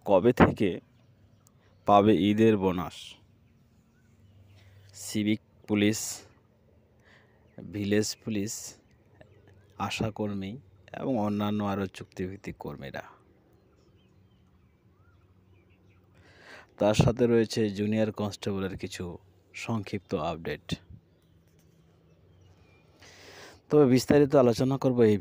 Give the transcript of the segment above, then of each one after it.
কবে থেকে পাবে ঈদের বোনাস? সিভিক পুলিশ, ভিলেজ পুলিশ, আশাকর্মী এবং অন্যান্য আরও চুক্তিভিত্তিক কর্মীরা। তার সাথে রয়েছে জুনিয়র কনস্টেবলের কিছু সংক্ষিপ্ত আপডেট। তবে বিস্তারিত আলোচনা করব এই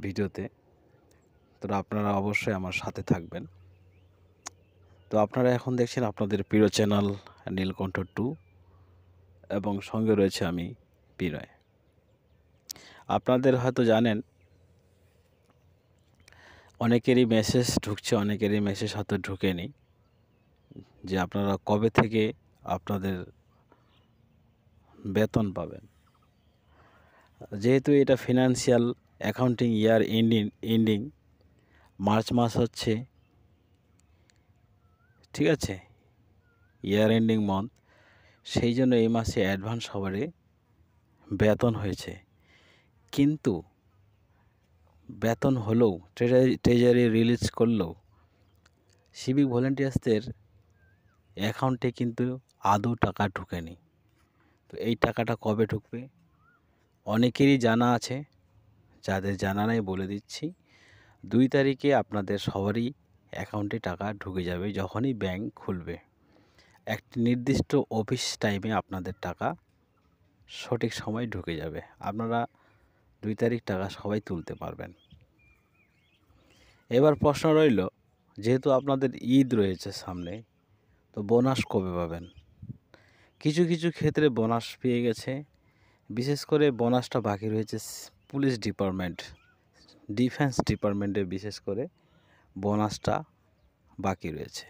ভিডিওতে। তো আপনারা অবশ্যই আমার সাথে থাকবেন। তো আপনারা এখন দেখছেন আপনাদের প্রিয় চ্যানেল নীলকণ্ঠ 2 এবং সঙ্গে রয়েছে আমি বিনয়। আপনাদের হয়তো জানেন অনেকেরই মেসেজ ঢুকছে, অনেকেরই মেসেজ হয়তো ঢুকেনি যে আপনারা কবে থেকে আপনাদের বেতন পাবেন। যেহেতু এটা financial accounting year ending March মাস হচ্ছে, ঠিক আছে, ইয়ার এন্ডিং মান্থ, সেই জন্য এই মাসে অ্যাডভান্স সবারই বেতন হয়েছে। কিন্তু বেতন হলেও ট্রেজারি রিলিজ করলেও সিভিক ভলেন্টিয়ার্সদের অ্যাকাউন্টে কিন্তু আদৌ টাকা ঢুকেনি। তো এই টাকাটা কবে ঢুকবে? অনেকেরই জানা আছে, যাদের জানা নাই বলে দিচ্ছি। 2 তারিখে আপনাদের সবারই অ্যাকাউন্টে টাকা ঢুকে যাবে। যখনই ব্যাংক খুলবে একটি নির্দিষ্ট অফিস টাইমে আপনাদের টাকা সঠিক সময় ঢুকে যাবে। আপনারা 2 তারিখ টাকা সবাই তুলতে পারবেন। এবার প্রশ্ন রইল, যেহেতু আপনাদের ঈদ রয়েছে সামনে, তো বোনাস কবে পাবেন? কিছু কিছু ক্ষেত্রে বোনাস পেয়ে গেছে, বিশেষ করে বোনাসটা বাকি রয়েছে পুলিশ ডিপার্টমেন্ট, ডিফেন্স ডিপার্টমেন্টে বিশেষ করে বোনাসটা বাকি রয়েছে।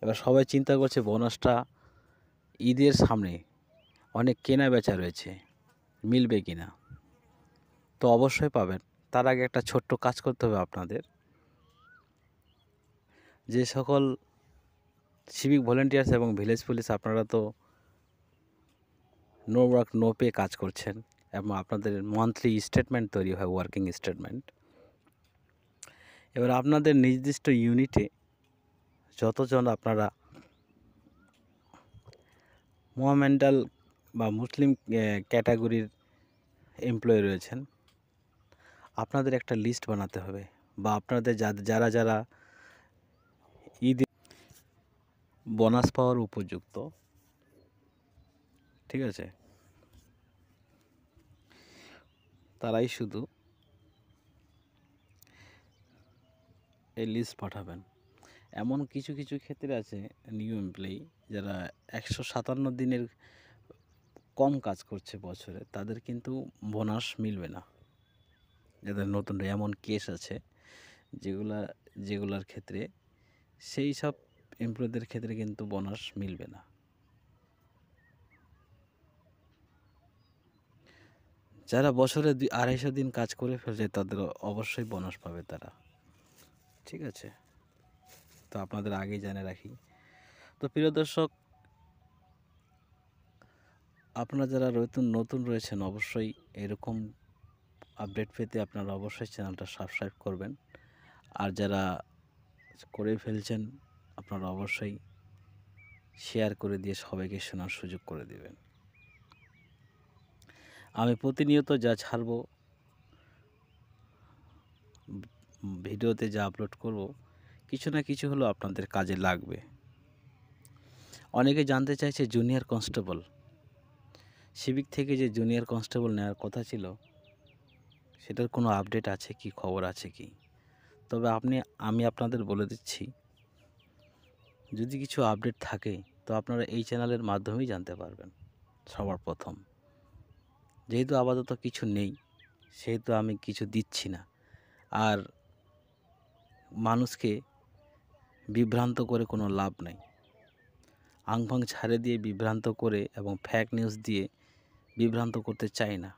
এবার সবাই চিন্তা করছে বোনাসটা ঈদের সামনে অনেক কেনা বেচা রয়েছে, মিলবে কিনা। তো অবশ্যই পাবেন। তার আগে একটা ছোট্ট কাজ করতে হবে আপনাদের। যে সকল সিভিক ভলেন্টিয়ার্স এবং ভিলেজ পুলিশ আপনারা তো নো ওয়ার্ক নো পে কাজ করছেন এবং আপনাদের মান্থলি স্টেটমেন্ট তৈরি হয়, ওয়ার্কিং স্টেটমেন্ট। এবার আপনাদের নির্দিষ্ট ইউনিটে যতজন আপনারা মোহামেন্টাল বা মুসলিম ক্যাটাগরির এমপ্লয়ি রয়েছেন, আপনাদের একটা লিস্ট বানাতে হবে, বা আপনাদের যারা যারা ঈদে বোনাস পাওয়ার উপযুক্ত, ঠিক আছে, তারাই শুধু এই লিস্ট পাঠাবেন। এমন কিছু কিছু ক্ষেত্রে আছে নিউ এমপ্লয়ি যারা 157 দিনের কম কাজ করছে বছরে, তাদের কিন্তু বোনাস মিলবে না। যাদের নতুন এমন কেস আছে যেগুলার ক্ষেত্রে সেই সব এমপ্লয়ীদের ক্ষেত্রে কিন্তু বোনাস মিলবে না। যারা বছরে 250 দিন কাজ করে ফেলছে তাদের অবশ্যই বোনাস পাবে তারা, ঠিক আছে। তো আপনাদের আগেই জেনে রাখি। তো প্রিয় দর্শক, আপনারা যারা নতুন রয়েছেন অবশ্যই এরকম আপডেট পেতে আপনারা অবশ্যই চ্যানেলটা সাবস্ক্রাইব করবেন। আর যারা করে ফেলছেন আপনারা অবশ্যই শেয়ার করে দিয়ে সবাইকে শোনার সুযোগ করে দেবেন। আমি প্রতিনিয়ত যা ছাড়ব, ভিডিওতে যা আপলোড করব, কিছু না কিছু হলেও আপনাদের কাজে লাগবে। অনেকে জানতে চাইছে জুনিয়র কনস্টেবল, সিভিক থেকে যে জুনিয়র কনস্টেবল নেওয়ার কথা ছিল, সেটার কোনো আপডেট আছে কি, খবর আছে কি? তবে আমি আপনাদের বলে দিচ্ছি, যদি কিছু আপডেট থাকে তো আপনারা এই চ্যানেলের মাধ্যমেই জানতে পারবেন সবার প্রথম। যেহেতু আপাতত কিছু নেই, সেহেতু আমি কিছু দিচ্ছি না। আর মানুষকে বিভ্রান্ত করে কোনো লাভ নেই। আংফাং ছাড়ে দিয়ে বিভ্রান্ত করে এবং ফেক নিউজ দিয়ে বিভ্রান্ত করতে চাই না।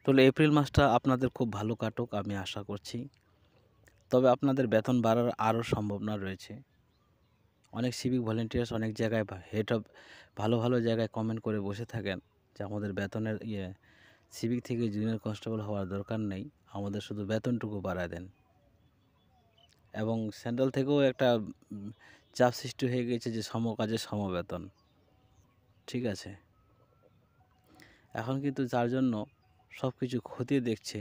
তাহলে এপ্রিল মাসটা আপনাদের খুব ভালো কাটুক আমি আশা করছি। তবে আপনাদের বেতন বাড়ার আরও সম্ভাবনা রয়েছে। অনেক সিভিক ভলেন্টিয়ার্স অনেক জায়গায় ভালো ভালো জায়গায় কমেন্ট করে বসে থাকেন যে আমাদের বেতনের সিভিক থেকে জুনিয়র কনস্টেবল হওয়ার দরকার নেই, আমাদের শুধু বেতনটুকু বাড়ায় দেন। এবং সেন্ট্রাল থেকেও একটা চাপ সৃষ্টি হয়ে গেছে যে সম কাজে সম বেতন। ঠিক আছে, এখন কিন্তু যার জন্য সব কিছু খতিয়ে দেখছে।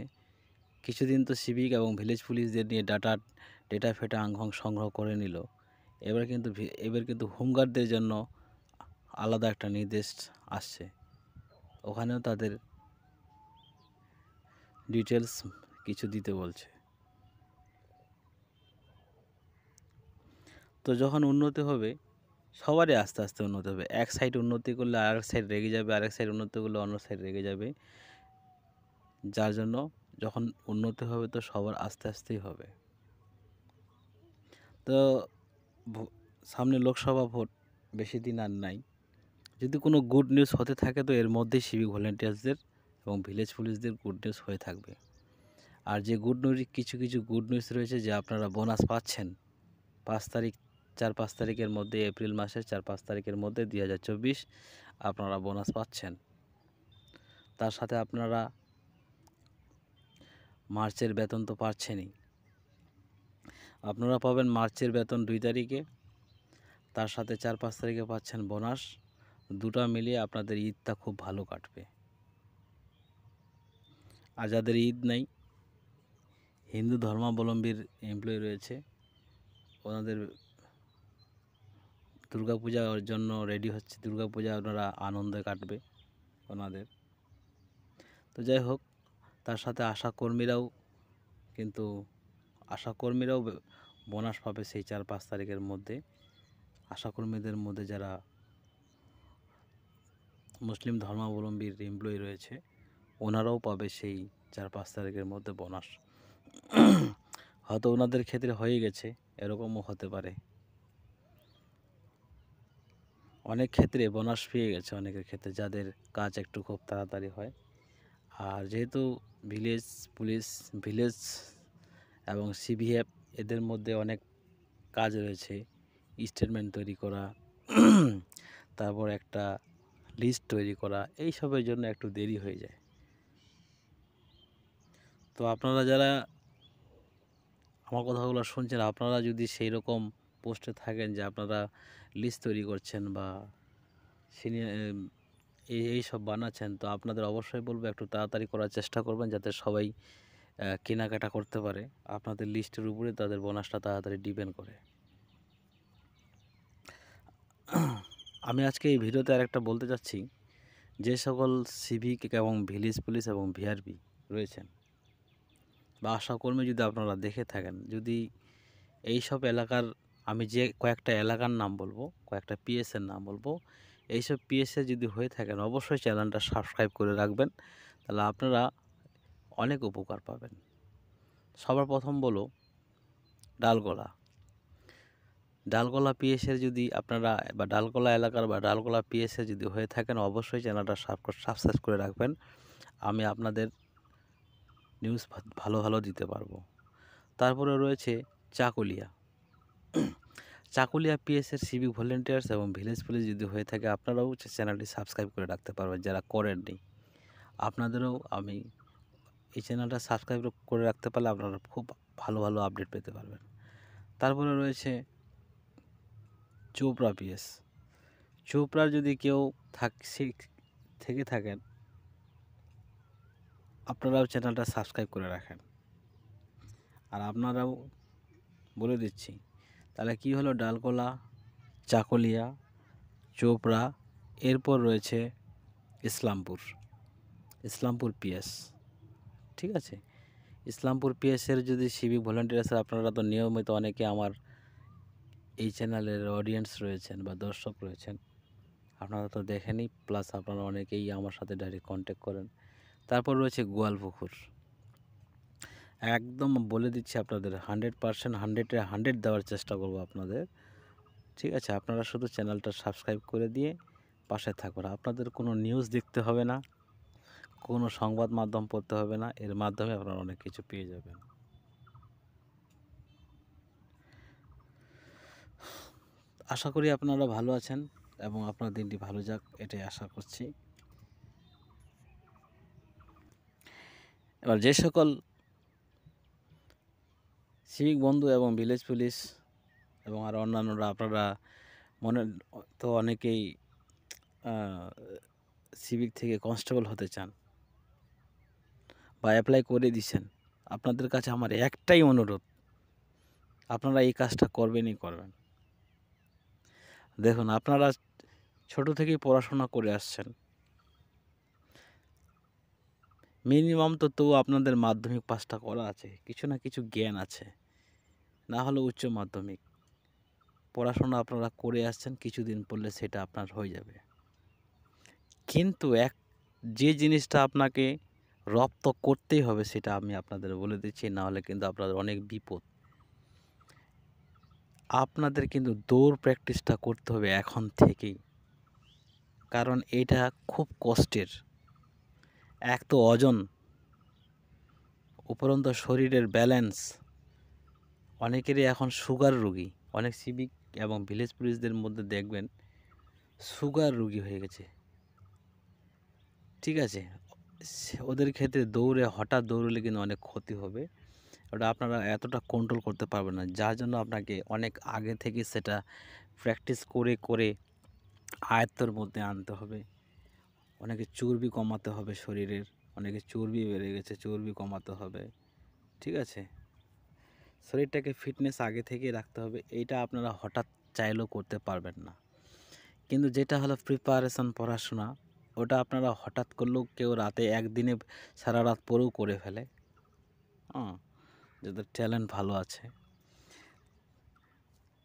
কিছুদিন তো সিভিক এবং ভিলেজ পুলিশদের নিয়ে ডেটা ফেটা সংগ্রহ করে নিল। এবার কিন্তু হোমগার্ডদের জন্য আলাদা একটা নির্দেশ আসছে। ওখানেও তাদের ডিটেলস কিছু দিতে বলছে। তো যখন উন্নতি হবে, সবারই আস্তে আস্তে উন্নতি হবে। এক সাইড উন্নতি করলে আরেক সাইড রেগে যাবে, আরেক সাইড উন্নতি করলে অন্য সাইড রেগে যাবে। যার জন্য যখন উন্নতি হবে তো সবার আস্তে আস্তেই হবে। তো সামনে লোকসভা ভোট বেশি দিন আর নাই। যদি কোনো গুড নিউজ হতে থাকে তো এর মধ্যেই সিভিক ভলেন্টিয়ার্সদের এবং ভিলেজ পুলিশদের গুড নিউজ হয়ে থাকবে। আর যে গুড নিউজ, কিছু কিছু গুড নিউজ রয়েছে যে আপনারা বোনাস পাচ্ছেন 4-5 তারিখের মধ্যে, এপ্রিল মাসের 4-5 তারিখের মধ্যে 2024 আপনারা বোনাস পাচ্ছেন। তার সাথে আপনারা মার্চের বেতন তো পাচ্ছেনই, আপনারা পাবেন মার্চের বেতন 2 তারিখে, তার সাথে 4-5 তারিখে পাচ্ছেন বোনাস। দুটো মিলিয়ে আপনাদের ঈদটা খুব ভালো কাটবে। আর যাদের ঈদ নাই, হিন্দু ধর্মাবলম্বীর এমপ্লয়ি রয়েছে, ওনাদের দুর্গাপূজার জন্য রেডি হচ্ছে। দুর্গাপূজা ওনারা আনন্দে কাটবে ওনাদের। তো যাই হোক, তার সাথে আশাকর্মীরাও বোনাস পাবে সেই 4-5 তারিখের মধ্যে। আশাকর্মীদের মধ্যে যারা মুসলিম ধর্মাবলম্বীর এমপ্লয়ি রয়েছে, ওনারাও পাবে সেই 4-5 তারিখের মধ্যে বোনাস। হয়তো ওনাদের ক্ষেত্রে হয়ে গেছে, এরকমও হতে পারে। অনেক ক্ষেত্রে বোনাস পেয়ে গেছে, অনেকের ক্ষেত্রে যাদের কাজ একটু খুব তাড়াতাড়ি হয়। আর যেহেতু ভিলেজ এবং সিভিএফ এদের মধ্যে অনেক কাজ রয়েছে, স্টেটমেন্ট তৈরি করা, তারপর একটা লিস্ট তৈরি করা, এইসবের জন্য একটু দেরি হয়ে যায়। তো আপনারা যারা আমার কথাগুলো শুনছেন, আপনারা যদি সেই রকম পোস্টে থাকেন যে আপনারা লিস্ট তৈরি করছেন বা সিনিয়র এই সব বানাচ্ছেন, তো আপনাদের অবশ্যই বলবো একটু তাড়াতাড়ি করার চেষ্টা করবেন, যাতে সবাই কেনাকাটা করতে পারে। আপনাদের লিস্টের উপরে তাদের বোনাসটা তাড়াতাড়ি ডিপেন্ড করে। আমি আজকে এই ভিডিওতে আরেকটা বলতে চাচ্ছি, যে সকল সিভিক এবং ভিলেজ পুলিশ এবং ভিআরপি রয়েছেন বা আশাকর্মী যদি আপনারা দেখে থাকেন, যদি এই সব এলাকার, আমি যে কয়েকটা এলাকার নাম বলবো, কয়েকটা পিএসের নাম বলবো, এইসব পিএসএ যদি হয়ে থাকেন অবশ্যই চ্যানেলটা সাবস্ক্রাইব করে রাখবেন, তাহলে আপনারা অনেক উপকার পাবেন। সবার প্রথম বলো ডালগোলা পিএসের যদি আপনারা বা ডালগোলা এলাকার বা ডালগোলা পিএসএ যদি হয়ে থাকেন অবশ্যই চ্যানেলটা সাবস্ক্রাইব করে রাখবেন। আমি আপনাদের নিউজ ভালো দিতে পারবো। তারপরে রয়েছে চাকুলিয়া পিএসের সিভিক ভলেন্টিয়ার্স এবং ভিলেজ পুলিশ যদি হয়ে থাকে, আপনারাও চ্যানেলটি সাবস্ক্রাইব করে রাখতে পারবেন। যারা করেননি, আপনাদেরও আমি এই চ্যানেলটা সাবস্ক্রাইব করে রাখতে পারলে আপনারা খুব ভালো আপডেট পেতে পারবেন। তারপরে রয়েছে চোপড়া পিএস। চোপড়ার যদি কেউ থেকে থাকেন, আপনারাও চ্যানেলটা সাবস্ক্রাইব করে রাখেন। আর আপনারাও বলে দিচ্ছি, তাহলে কি হলো, ডালকোলা, চাকুলিয়া, চোপড়া, এরপর রয়েছে ইসলামপুর পিএস। ঠিক আছে, ইসলামপুর পিএসের যদি সিভিক ভলেন্টিয়ার্স, আপনারা তো নিয়মিত অনেকে আমার এই চ্যানেলের অডিয়েন্স রয়েছেন বা দর্শক রয়েছেন, আপনারা তো দেখেনই, প্লাস আপনারা অনেকেই আমার সাথে ডাইরেক্ট কন্ট্যাক্ট করেন। তারপর রয়েছে গোয়ালপুকুর। একদম বলে দিচ্ছি আপনাদের 100% 100 দেওয়ার চেষ্টা করব আপনাদের। ঠিক আছে, আপনারা শুধু চ্যানেলটা সাবস্ক্রাইব করে দিয়ে পাশে থাকবেন। আপনাদের কোনো নিউজ দেখতে হবে না, কোনো সংবাদ মাধ্যম পড়তে হবে না, এর মাধ্যমে আপনারা অনেক কিছু পেয়ে যাবেন। আশা করি আপনারা ভালো আছেন এবং আপনার দিনটি ভালো যাক, এটাই আশা করছি। এবার যে সকল সিভিক বন্ধু এবং ভিলেজ পুলিশ এবং আর অন্যান্যরা আপনারা মনে তো অনেকেই সিভিক থেকে কনস্টেবল হতে চান বা অ্যাপ্লাই করে দিয়েছেন। আপনাদের কাছে আমার একটাই অনুরোধ, আপনারা এই কাজটা করবেনই করবেন। দেখুন, আপনারা ছোট থেকেই পড়াশোনা করে আসছেন, মিনিমাম তো আপনাদের মাধ্যমিক পাসটা করা আছে, কিছু না কিছু জ্ঞান আছে, না হলে উচ্চ মাধ্যমিক পড়াশোনা আপনারা করে আসছেন, কিছুদিন পড়লে সেটা আপনার হয়ে যাবে। কিন্তু যে জিনিসটা আপনাকে রপ্ত করতেই হবে সেটা আমি আপনাদের বলে দিচ্ছি, না হলে কিন্তু আপনাদের অনেক বিপদ। আপনাদের কিন্তু দৌড় প্র্যাকটিসটা করতে হবে এখন থেকেই, কারণ এটা খুব কষ্টের। এক তো ওজন, উপরন্তু শরীরের ব্যালেন্স। অনেকেরই এখন সুগার রোগী, অনেক সিভিক এবং ভিলেজ পুলিশদের মধ্যে দেখবেন সুগার রোগী হয়ে গেছে। ঠিক আছে, ওদের ক্ষেত্রে হঠাৎ দৌড়লে কিন্তু অনেক ক্ষতি হবে। ওটা আপনারা এতটা কন্ট্রোল করতে পারবেন না, যার জন্য আপনাকে অনেক আগে থেকে সেটা প্র্যাকটিস করে করে আয়ত্তর মধ্যে আনতে হবে। অনেকে চর্বি কমাতে হবে শরীরের, অনেকে চর্বি বেড়ে গেছে, চর্বি কমাতে হবে। ঠিক আছে, শরীরটাকে ফিটনেস আগে থেকেই রাখতে হবে। এইটা আপনারা হঠাৎ চাইলেও করতে পারবেন না। কিন্তু যেটা হলো প্রিপারেশন, পড়াশোনা, ওটা আপনারা হঠাৎ করলেও কেউ রাতে একদিনে সারা রাত পরেও করে ফেলে, যাদের ট্যালেন্ট ভালো আছে।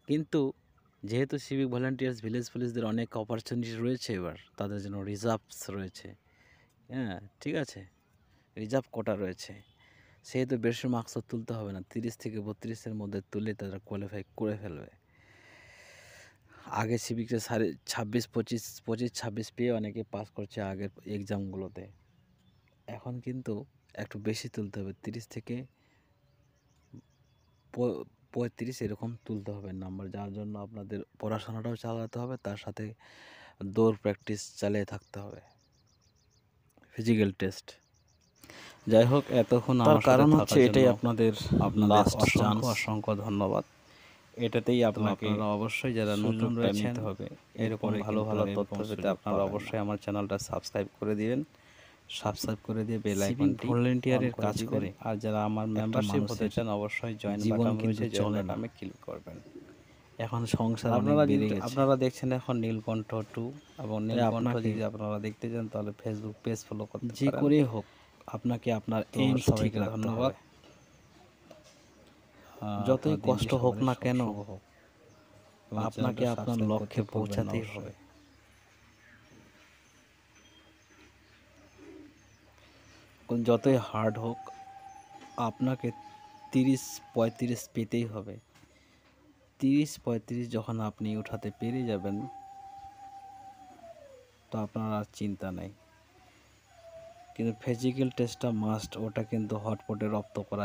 কিন্তু যেহেতু সিভিক ভলেন্টিয়ার্স, ভিলেজ পুলিশদের অনেক অপরচুনিটি রয়েছে, এবার তাদের জন্য রিজার্ভস রয়েছে। হ্যাঁ, ঠিক আছে, রিজার্ভ কোটা রয়েছে, সেহেতু বেশি মার্কসও তুলতে হবে না, 30 থেকে 32-এর মধ্যে তুলে তারা কোয়ালিফাই করে ফেলবে। আগে সিভিকটা 26 পেয়ে অনেকে পাস করছে আগের এক্সামগুলোতে। এখন কিন্তু একটু বেশি তুলতে হবে, 30 থেকে 35 এরকম তুলতে হবে নাম্বার, যার জন্য আপনাদের পড়াশোনাটাও চালাতে হবে, তার সাথে দৌড় প্র্যাকটিস চালিয়ে থাকতে হবে, ফিজিক্যাল টেস্ট। যাই হোক, এতক্ষণ আমার কারণ হচ্ছে এটাই, আপনাদের অসংখ্য ধন্যবাদ। এটাতেই আপনারা অবশ্যই যারা নতুন রয়েছেন হবে এরকম ভালো ভালো তথ্য পেতে আপনারা অবশ্যই আমার চ্যানেলটা সাবস্ক্রাইব করে দিবেন, সাবস্ক্রাইব করে দিয়ে বেল আইকনটি ভলেন্টিয়ারের কাজ করে। আর যারা আমার মেম্বারশিপ হতে চান অবশ্যই জয়েন বাটন রয়েছে, জয়েন বাটনে ক্লিক করবেন। এখন সংসার আপনারা দেখছেন এখন নীলকণ্ঠ 2 এবং নীলকণ্ঠ যদি আপনারা দেখতে চান তাহলে ফেসবুক পেজ ফলো করতে পারেন। যে করে হোক আপনাকে আপনার এইম ঠিক রাখতে হবে। যতই কষ্ট হোক না কেন, আপনাকে আপনার লক্ষ্যে পৌঁছাতেই হবে। যতই হার্ড হোক আপনাকে 30-35 পেতেই হবে। 30-35 যখন আপনি উঠাতে পেরে যাবেন তো আপনার আর চিন্তা নেই। কিন্তু ফিজিক্যাল টেস্টটা মাস্ট, ওটা কিন্তু হটপটে রপ্ত করা